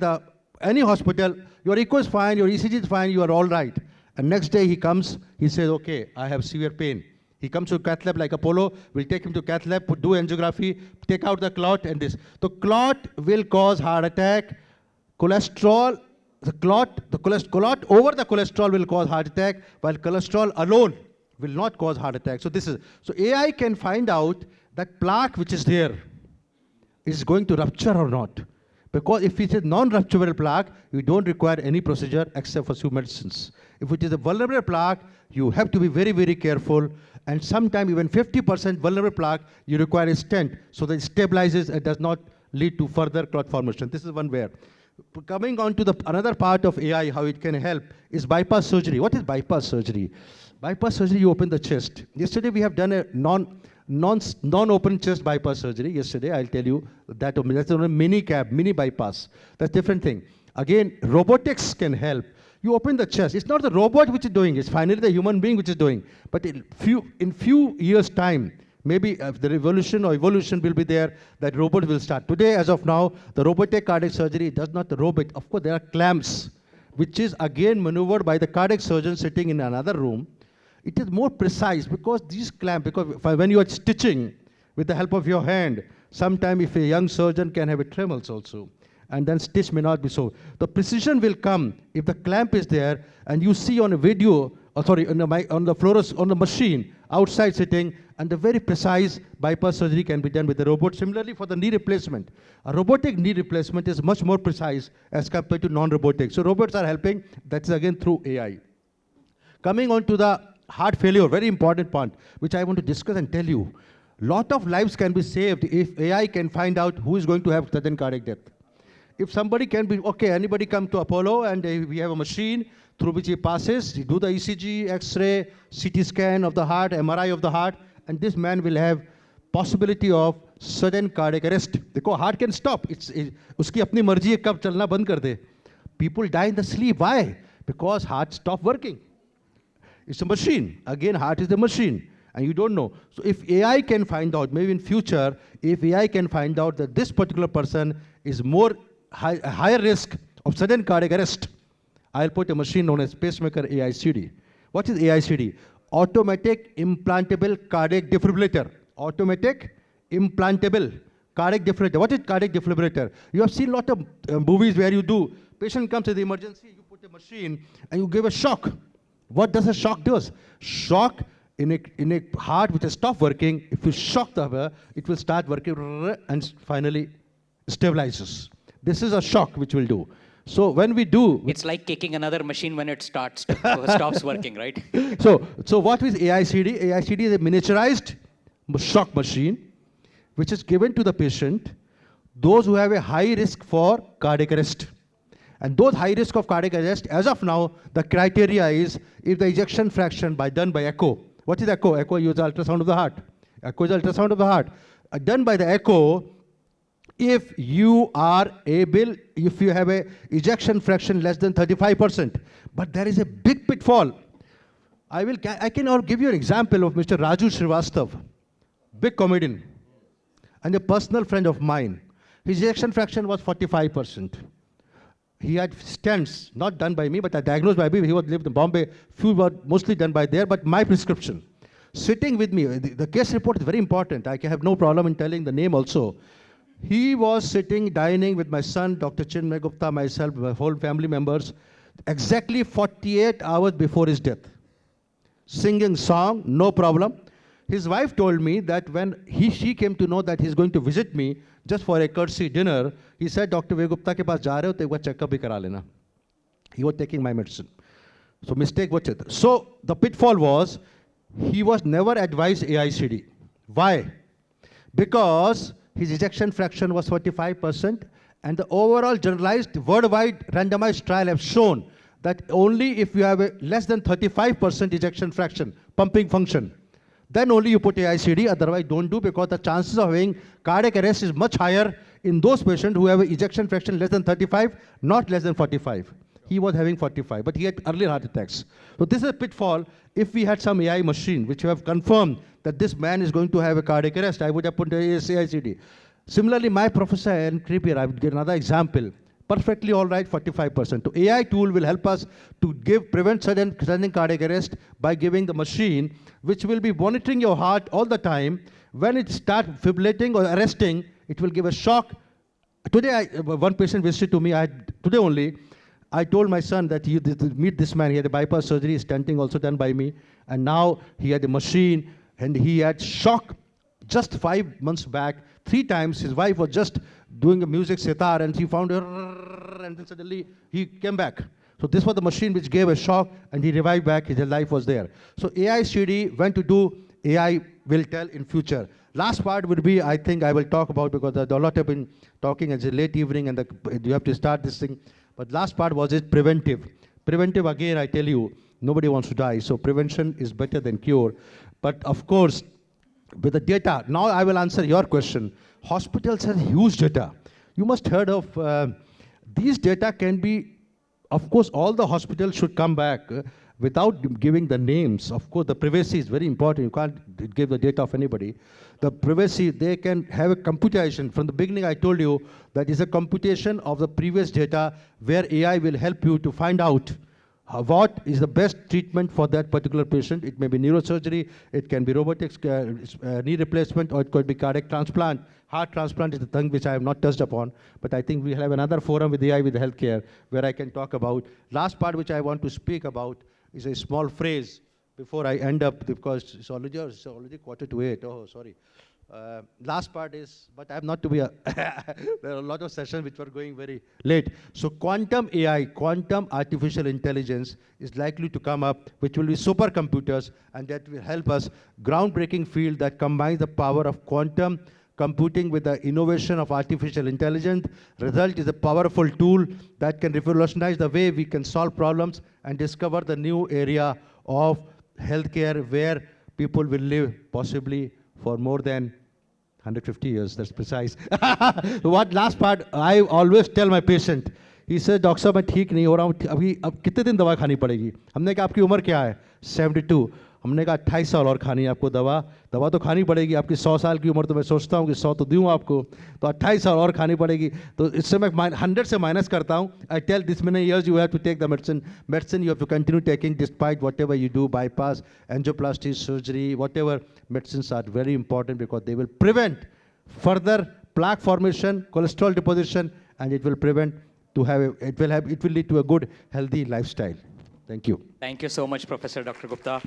any hospital. Your echo is fine, your ECG is fine, you are all right. And next day he comes, he says, okay, I have severe pain. He comes to cath lab like Apollo, we'll take him to cath lab, do angiography, take out the clot and this. The clot will cause heart attack. Cholesterol, the clot over the cholesterol will cause heart attack, while cholesterol alone will not cause heart attack. So AI can find out that plaque which is there is going to rupture or not. Because if it is non-rupturable plaque, you don't require any procedure except for few medicines. If it is a vulnerable plaque, you have to be very, very careful. And sometimes even 50% vulnerable plaque, you require a stent so that it stabilizes and does not lead to further clot formation. This is one where. Coming on to another part of AI, how it can help, is bypass surgery. What is bypass surgery? Bypass surgery, you open the chest. Yesterday we have done a non-open chest bypass surgery. Yesterday, I'll tell you that that's a mini bypass. That's different thing. Again, robotics can help. You open the chest. It's not the robot which is doing it. It's finally the human being which is doing. But in few years' time, maybe the revolution or evolution will be there, that robot will start. Today, as of now, the robotic cardiac surgery does not the robot. Of course, there are clamps, which is again maneuvered by the cardiac surgeon sitting in another room. It is more precise because these clamps, because when you are stitching with the help of your hand, sometime if a young surgeon can have a tremors also, and then stitch may not be so. The precision will come if the clamp is there, and you see on a video on the machine, outside sitting, and the very precise bypass surgery can be done with the robot. Similarly, for the knee replacement, a robotic knee replacement is much more precise as compared to non-robotic. So robots are helping. That's again through AI. Coming on to the heart failure, very important point, which I want to discuss and tell you. Lot of lives can be saved if AI can find out who is going to have sudden cardiac death. If somebody can be, okay, anybody come to Apollo and we have a machine through which he passes, he do the ECG, X-ray, CT scan of the heart, MRI of the heart, and this man will have possibility of sudden cardiac arrest. Because heart can stop. Uski apni marzi hai kab chalna band kar de. People die in the sleep. Why? Because heart stop working. It's a machine. Again, heart is the machine. And you don't know. So if AI can find out, maybe in future, if AI can find out that this particular person is more higher risk of sudden cardiac arrest, I'll put a machine known as pacemaker AICD. What is AICD? Automatic implantable cardiac defibrillator. Automatic implantable cardiac defibrillator. What is cardiac defibrillator? You have seen a lot of movies where you do, patient comes to the emergency, you put a machine and you give a shock. What does a shock do? Shock in a heart which has stopped working, if you shock the heart, it will start working and finally stabilizes. This is a shock which will do. So when we do... It's like kicking another machine when it stops working, right? So what is AICD? AICD is a miniaturized shock machine which is given to the patient, those who have a high risk for cardiac arrest. And those high risk of cardiac arrest, as of now, the criteria is if the ejection fraction done by echo. What is echo? Echo uses ultrasound of the heart. Echo is ultrasound of the heart. Done by the echo, if you have a ejection fraction less than 35%, but there is a big pitfall. I can give you an example of Mr. Raju Srivastav, big comedian, and a personal friend of mine. His ejection fraction was 45%. He had stents, not done by me, but diagnosed by me. He was lived in Bombay. Few were mostly done by there, but my prescription. Sitting with me, the case report is very important. I have no problem in telling the name also. He was sitting, dining with my son, Dr. Chinmay Gupta, myself, my whole family members, exactly 48 hours before his death. Singing song, no problem. His wife told me that when she came to know that he's going to visit me just for a courtesy dinner, he said, Dr. Gupta ke paas ja rahe ho, to ek baar checkup bhi kara lena. He was taking my medicine. So mistake was it. So the pitfall was, he was never advised AICD. Why? Because his ejection fraction was 45%, and the overall generalized worldwide randomized trial have shown that only if you have a less than 35% ejection fraction, pumping function, then only you put AICD, otherwise don't do, because the chances of having cardiac arrest is much higher in those patients who have an ejection fraction less than 35, not less than 45. He was having 45, but he had earlier heart attacks. So this is a pitfall. If we had some AI machine which have confirmed that this man is going to have a cardiac arrest, I would have put AICD. Similarly, my professor, Ann Creepier, I would give another example. Perfectly all right, 45%. So AI tool will help us to prevent sudden cardiac arrest by giving the machine, which will be monitoring your heart all the time. When it starts fibrillating or arresting, it will give a shock. Today, one patient visited to me, today only, I told my son that you meet this man, he had a bypass surgery, stenting also done by me, and now he had a machine, and he had shock just 5 months back, 3 times. His wife was just doing a music sitar, and she found her, and then suddenly he came back. So this was the machine which gave a shock, and he revived back, his life was there. So AICD, when to do, AI will tell in future. Last part would be, I think I will talk about, because a lot have been talking, it's a late evening, and you have to start this thing. But last part was preventive. Preventive, again, I tell you, nobody wants to die, so prevention is better than cure. But of course, with the data, now I will answer your question. Hospitals have huge data. You must heard of, these data can be, of course, all the hospitals should come back without giving the names. Of course, the privacy is very important. You can't give the data of anybody. The privacy, they can have a computation. From the beginning, I told you that is a computation of the previous data where AI will help you to find out what is the best treatment for that particular patient. It may be neurosurgery, it can be robotics, knee replacement, or it could be cardiac transplant. Heart transplant is the thing which I have not touched upon, but I think we'll have another forum with AI with healthcare where I can talk about. Last part which I want to speak about is a small phrase before I end up, because it's already 7:45. Oh, sorry. Last part is, but I have not to be there are a lot of sessions which were going very late. So quantum AI, quantum artificial intelligence is likely to come up, which will be supercomputers, and that will help us, groundbreaking field that combines the power of quantum computing with the innovation of artificial intelligence. Result is a powerful tool that can revolutionize the way we can solve problems and discover the new area of healthcare where people will live possibly for more than 150 years, that's precise. What last part, I always tell my patient, he says, doctor साहब मैं ठीक नहीं हो रहा हूँ, अभी अब कितने दिन दवा खानी पड़ेगी? हमने कहा आपकी उम्र क्या है? 72. हमने कहा 28 साल और खानी है आपको दवा, दवा तो खानी पड़ेगी, आपकी 100 साल की उम्र तो मैं सोचता हूँ कि 100 तो दूँ आपको, तो 28 साल और खानी पड़ेगी, तो इससे मैं 100 से माइनस करता हूँ. I tell this many years you have to take the medicine you have to continue taking despite whatever you do, bypass, angioplasty, surgery, whatever medicines are very important because they will prevent further plaque formation, cholesterol deposition, and it will prevent to have, it will lead to a good, healthy lifestyle. Thank you. Thank you so much, Professor Dr. Gupta.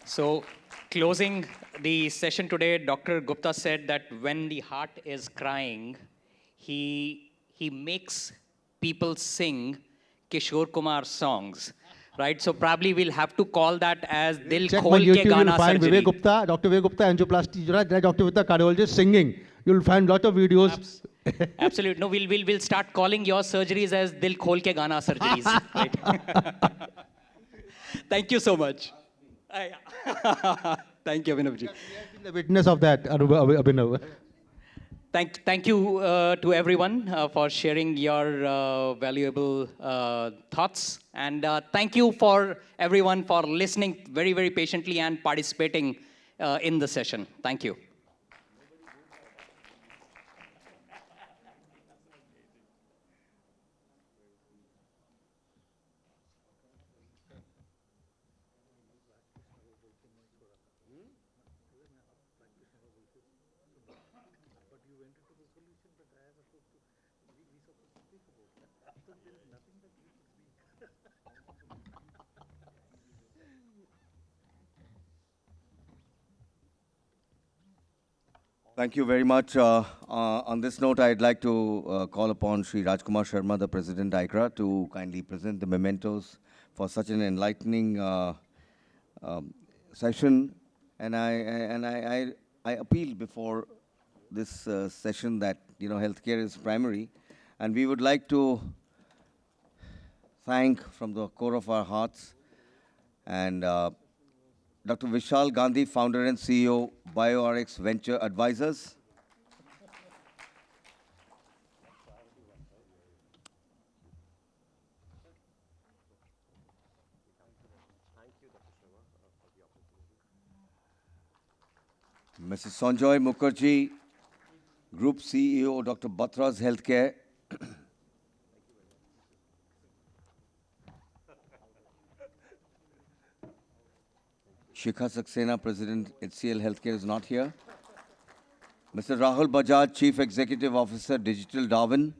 So, closing the session today, Dr. Gupta said that when the heart is crying, he makes people sing Kishore Kumar songs, right? So probably we'll have to call that as Dil Check my Khol Ke YouTube, Gana you'll find Surgery. Vivek Gupta, Dr. Vivek Gupta, angioplasty, Dr. Gupta, cardiologist, singing. You'll find a lot of videos. Absolutely. No, we'll start calling your surgeries as Dil Khol Ke Gana surgeries. Right? Thank you so much. Thank you, Abhinavji. We have been the witness of that, Abhinav. Thank you to everyone for sharing your valuable thoughts. And thank you for everyone for listening very, very patiently and participating in the session. Thank you. Thank you very much. On this note, I'd like to call upon Sri Rajkumar Sharma, the President AICRA, to kindly present the mementos for such an enlightening session. And I appeal before this session that healthcare is primary, and we would like to thank from the core of our hearts and Dr. Vishal Gandhi, founder and CEO, BioRx Venture Advisors. Mrs. Sanjoy Mukherjee, Group CEO, Dr. Batras Healthcare. Shikha Saxena, President, HCL Healthcare, is not here. Mr. Rahul Bajaj, Chief Executive Officer, Digital Darwin.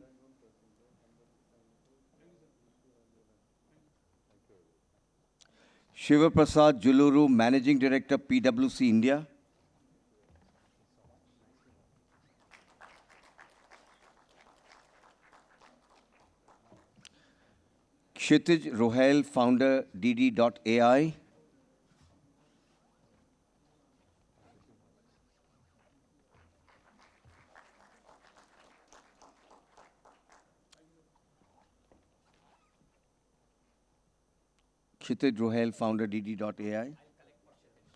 Shiva Prasad Juluru, Managing Director, PwC India. Kshitij Rohail, Founder, DD.AI. Kshitij Rohail, founder, DD.AI.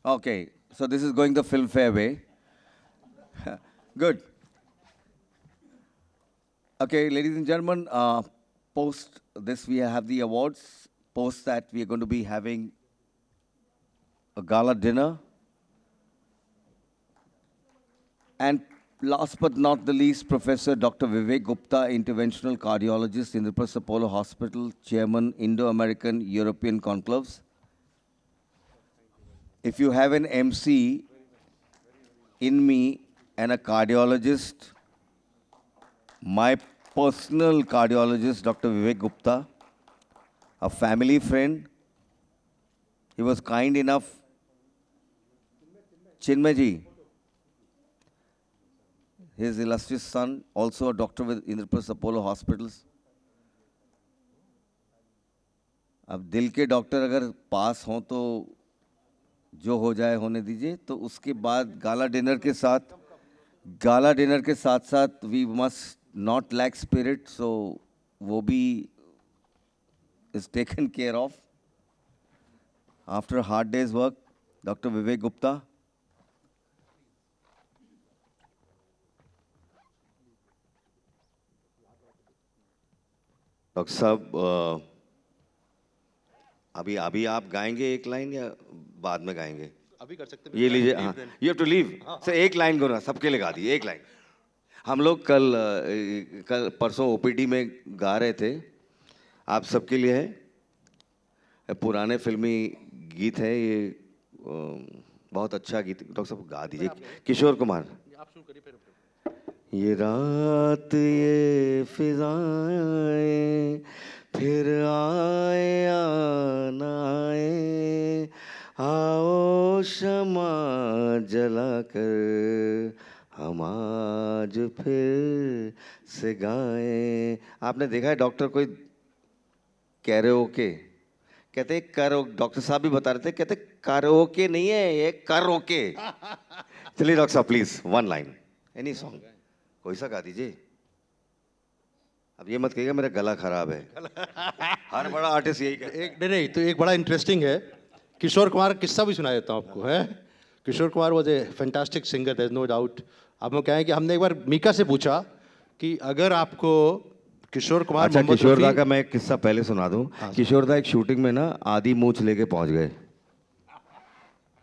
Okay, so this is going the filmfare way. Good. Okay, ladies and gentlemen, post this we have the awards. Post that we are going to be having a gala dinner. And last but not the least, Professor Dr. Vivek Gupta, interventional cardiologist, Indraprastha Apollo Hospital, Chairman, Indo-American European Conclaves. If you have an MC in me and a cardiologist, my personal cardiologist, Dr. Vivek Gupta, a family friend, he was kind enough. Chinmay ji, his illustrious son, also a doctor with Indraprastha Apollo Hospitals. अब दिल के doctor अगर पास हों तो जो हो जाए होने दीजिए. तो उसके बाद गाला डिनर के साथ we must not lack spirit, so वो भी is taken care of. After a hard day's work, Dr. Vivek Gupta. Doctor साहब, अभी आप गाएंगे एक लाइन या बाद में गाएंगे? अभी कर सकते हैं. ये लीजिए. हाँ, you have to leave. Sir एक लाइन करो ना, सबके लिए गा दी एक लाइन. हम लोग कल परसों ओपीडी में गा रहे थे, आप सबके लिए है. पुराने फिल्मी गीत है ये, बहुत अच्छा गीत. डॉक्टर साहब गा दीजिए. किशोर कुमार. ये रात ये फिजाएं फिर आए या ना आए, आओ शमा जला कर हम आज फिर से गाएं. आपने देखा है डॉक्टर कोई कैरोके कहते हैं, करो. डॉक्टर साहब भी बता रहे थे, कहते कैरोके नहीं है ये, करोके. चलिए डॉक्टर साहब please one line, any song कोई सा गा दीजिए. अब ये मत कहिएगा मेरा गला खराब है. हर बड़ा आर्टिस्ट यही कहता है. नहीं तो एक बड़ा इंटरेस्टिंग है. किशोर कुमार किस्सा भी सुना देता हूँ आपको. है Kishore Kumar was a fantastic singer, there is no doubt. आप लोग कहें कि हमने एक बार मीका से पूछा कि अगर आपको किशोर कुमार. अच्छा, किशोर दा का मैं एक किस्सा पहले सुना दूं. किशोर दा एक शूटिंग में ना आधी मूंछ लेके पहुंच गए.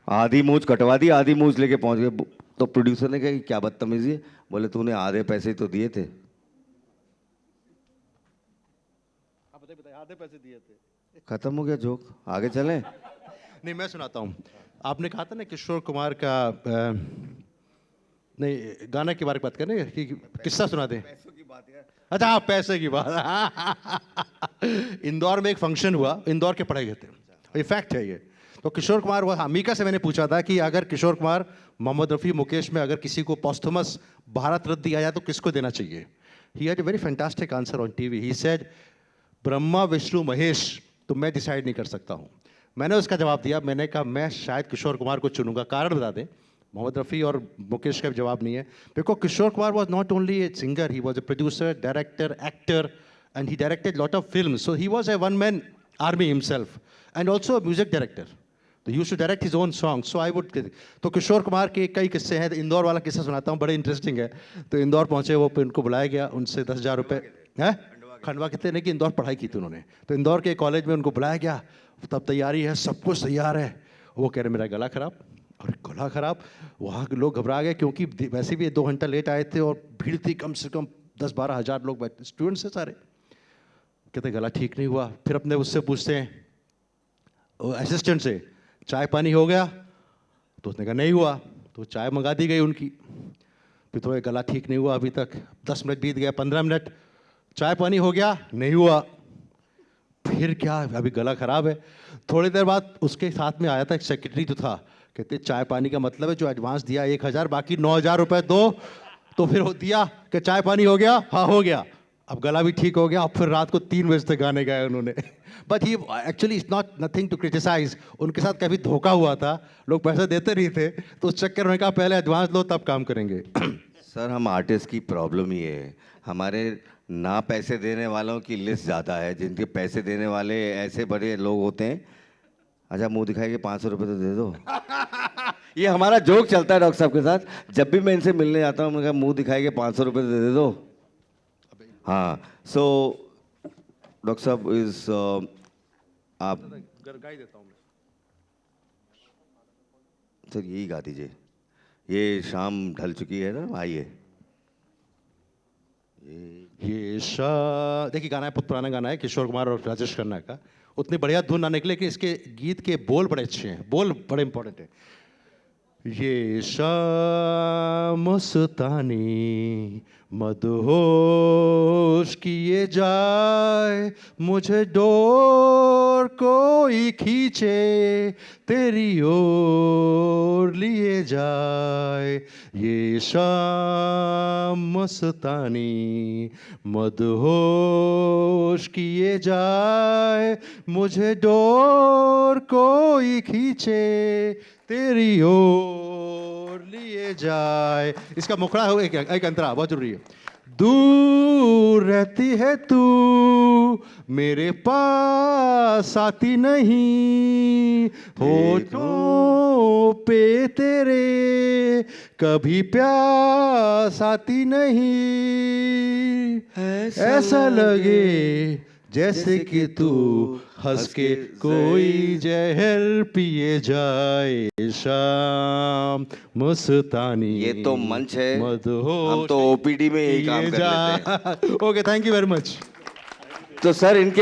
आधी मूंछ कटवा दी, आधी मूंछ लेके पहुंच गए. तो प्रोड्यूसर ने कहा कि क्या बदतमीजी है. बोले तूने आधे पैसे तो दिए थे. आधे पैसे दिए थे. खत्म हो गया जोक. आगे चलें. नहीं मैं सुनाता हूँ. आपने कहा था ना किशोर कुमार का नहीं गाना के बारे में बात करें कि किस्सा सुना दें. अच्छा हाँ, पैसे की बात. इंदौर में एक फंक्शन हुआ, इंदौर के पढ़ाई गए थे, ये फैक्ट है ये. तो किशोर कुमार, वो मीका से मैंने पूछा था कि अगर किशोर कुमार, मोहम्मद रफ़ी, मुकेश में अगर किसी को पॉस्थुमस भारत रत्न दिया जाए तो किसको देना चाहिए. He had a very fantastic answer on TV. He said Brahma Vishnu Mahesh, तो मैं डिसाइड नहीं कर सकता हूँ. मैंने उसका जवाब दिया, मैंने कहा मैं शायद किशोर कुमार को चुनूंगा. कारण बता दें, मोहम्मद रफ़ी और मुकेश का जवाब नहीं है. Because Kishore Kumar was not only a singer, he was a producer, director, actor, and he directed lot of film. So he was a one man army himself and also music director. तो used to direct his own song. So I would. तो किशोर कुमार के कई किस्से हैं. इंदौर वाला किस्सा सुनाता हूँ, बड़े इंटरेस्टिंग है. तो इंदौर पहुँचे वो, उनको बुलाया गया, उनसे 10,000 रुपये हैं खंडवा कितने नहीं कि इंदौर पढ़ाई की थी उन्होंने. तो इंदौर के कॉलेज में उनको बुलाया गया. तब तैयारी है, सब कुछ तैयार है. वो कह रहे मेरा गला खराब. और गला खराब, वहाँ के लोग घबरा गए क्योंकि वैसे भी 2 घंटा लेट आए थे और भीड़ थी, कम से कम 10-12 हज़ार लोग बैठे, स्टूडेंट्स हैं सारे. कहते गला ठीक नहीं हुआ. फिर अपने उससे पूछते हैं असिस्टेंट से, चाय पानी हो गया? तो उसने कहा नहीं हुआ. तो चाय मंगा दी गई उनकी. फिर तो गला ठीक नहीं हुआ अभी तक. 10 मिनट बीत गया, 15 मिनट, चाय पानी हो गया? नहीं हुआ. फिर क्या, अभी गला खराब है. थोड़ी देर बाद उसके साथ में आया था एक सेक्रेटरी जो था. कहते चाय पानी का मतलब है जो एडवांस दिया 1,000, बाकी 9,000 रुपये दो. तो फिर वो दिया कि चाय पानी हो गया? हाँ हो गया. अब गला भी ठीक हो गया. अब फिर रात को 3 बजे तक गाने गाए उन्होंने. But he actually it's not nothing to criticize. उनके साथ कभी धोखा हुआ था, लोग पैसे देते नहीं थे, तो उस चक्कर में कहा पहले एडवांस लो तब काम करेंगे. सर हम आर्टिस्ट की प्रॉब्लम ये है, हमारे ना पैसे देने वालों की लिस्ट ज़्यादा है. जिनके पैसे देने वाले ऐसे बड़े लोग होते हैं. अच्छा मुंह दिखाई के 500 रुपये तो दे दो. ये हमारा जोक चलता है डॉक्टर साहब के साथ. जब भी मैं इनसे मिलने जाता हूँ, मैं मुंह दिखाई के 500 रुपये तो दे दो. हाँ. सो डॉक्टर साहब इज आप देता हूँ मैं. सर यही गा दीजिए. ये शाम ढल चुकी है ना, आइए. ये देखिए गाना है, बहुत पुराना गाना है, किशोर कुमार और राजेश खन्ना का. उतनी बढ़िया धुन ना निकले कि इसके गीत के बोल बड़े अच्छे हैं. बोल बड़े इंपॉर्टेंट है. ये शाम मस्तानी मदहोश किए जाए मुझे डोर कोई खींचे तेरी ओर लिए जाए ये शाम मस्तानी मदहोश किए जाए मुझे डोर कोई खींचे तेरी ओर लिए जाए। इसका मुखड़ा हो एक अंतरा बहुत जरूरी है। दूर रहती है तू मेरे पास आती नहीं होठों पे तेरे कभी प्यास आती नहीं ऐसा लगे जैसे कि तू हंस के कोई जहर पिए जाए शाम मस्तानी। ये तो मंच है, मदहोश हम तो ओपीडी में यही काम कर लेते हैं। Okay, thank you very much. तो सर इनके